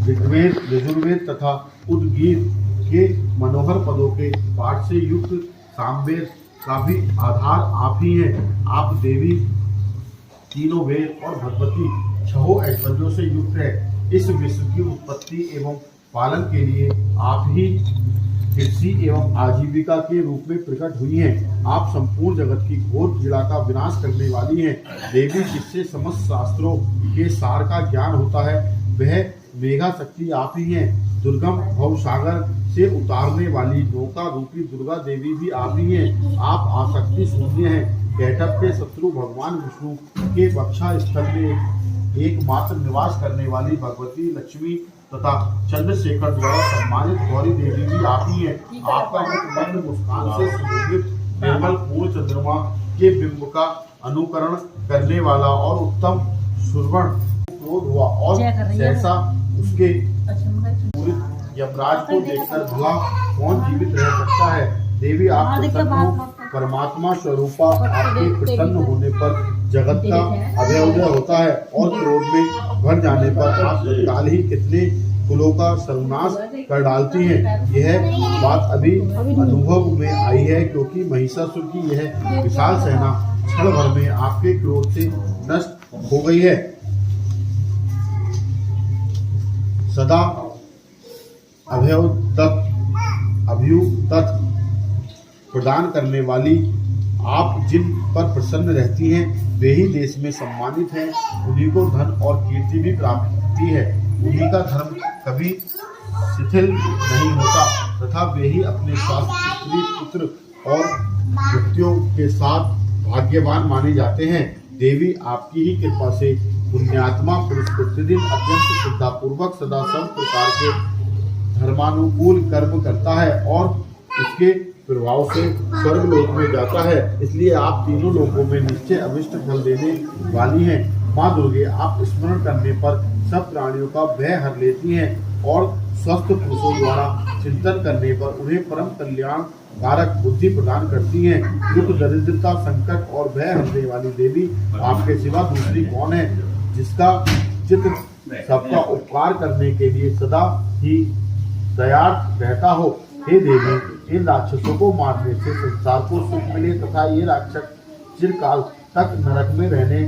ऋग्वेद, यजुर्वेद तथा उद्गीत के मनोहर पदों के पाठ से युक्त सामवेद का भी आधार आप ही हैं। आप देवी तीनों वेद और भगवती छहों ऐश्वर्यों से युक्त है। इस विश्व की उत्पत्ति एवं पालन के लिए आप ही कृषि एवं आजीविका के रूप में प्रकट हुई हैं। आप संपूर्ण जगत की घोर पीड़ा का विनाश करने वाली हैं। देवी, जिससे समस्त शास्त्रों के सार का ज्ञान होता है, वह मेघा शक्ति आप ही हैं। दुर्गम भवसागर से उतारने वाली नौका रूपी दुर्गा देवी भी आप ही हैं। आप आसक्ति शून्य हैं। कैटभ के शत्रु भगवान विष्णु के वक्षा स्थल में एकमात्र निवास करने वाली भगवती लक्ष्मी तथा चंद्रशेखर द्वारा सम्मानित गौरी देवी भी आप ही हैं। आपका मुख मुस्कान से सुशोभित निर्मल पूर्ण चंद्रमा के बिंब का अनुकरण करने वाला और उत्तम सुरवण क्रोध हुआ और सहसा उसके पूरे यमराज को देखकर भला कौन जीवित रह सकता है। देवी, आप प्रसन्न परमात्मा स्वरूपा, आपके प्रसन्न होने पर जगत का अभ्युदय होता है और क्रोध में भर जाने पर आप तत्काल ही कितने कुलों का सर्वनाश कर डालती हैं। यह बात अभी अनुभव में आई है, क्योंकि महिषासुर की यह विशाल सेना क्षण भर में आपके क्रोध से नष्ट हो गई है। सदा अभ्युदय प्रदान करने वाली आप जिन पर प्रसन्न रहती हैं, वे ही देश में सम्मानित हैं। उन्हीं को धन और कीर्ति भी प्राप्ति है। उन्हीं का धर्म कभी शिथिल नहीं होता तथा वे ही अपने स्वास्थ्य, स्त्री, पुत्र और व्यक्तियों के साथ भाग्यवान माने जाते हैं। देवी, आपकी ही कृपा से पुण्यात्मा पुरुष प्रतिदिन अत्यंत श्रद्धापूर्वक सदा सब प्रकार के धर्मानुकूल कर्म करता है और उसके प्रभाव से स्वर्ग लोक में जाता है। इसलिए आप तीनों लोकों में निश्चय अभिष्ट फल देने वाली हैं। माँ दुर्गे, आप स्मरण करने पर सब प्राणियों का भय हर लेती हैं और स्वस्थ पुरुषों द्वारा चिंतन करने पर उन्हें परम कल्याण कारक बुद्धि प्रदान करती हैं। दुख, दरिद्रता, संकट और भय हरने वाली देवी, आपके सिवा दूसरी कौन है, जिसका चित्र सबका उपकार करने के लिए सदा ही दयार्थ रहता हो। हे देवी, इन राक्षसों को मारने से संसार को सुख मिले तथा ये राक्षस चिरकाल तक नरक में रहने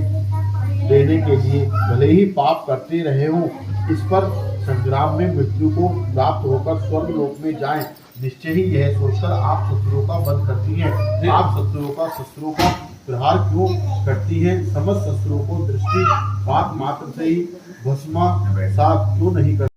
देने के लिए भले ही पाप करते रहे हों, इस पर संग्राम में मृत्यु को प्राप्त होकर स्वर्ग लोक में जाएं। निश्चय ही यह सोचकर आप शत्रुओं का वध करती हैं। आप शत्रुओं का प्रहार क्यों करती हैं? समस्त शत्रुओं को दृष्टि पात मात्र से ही भस्मा सात क्यों नहीं करती?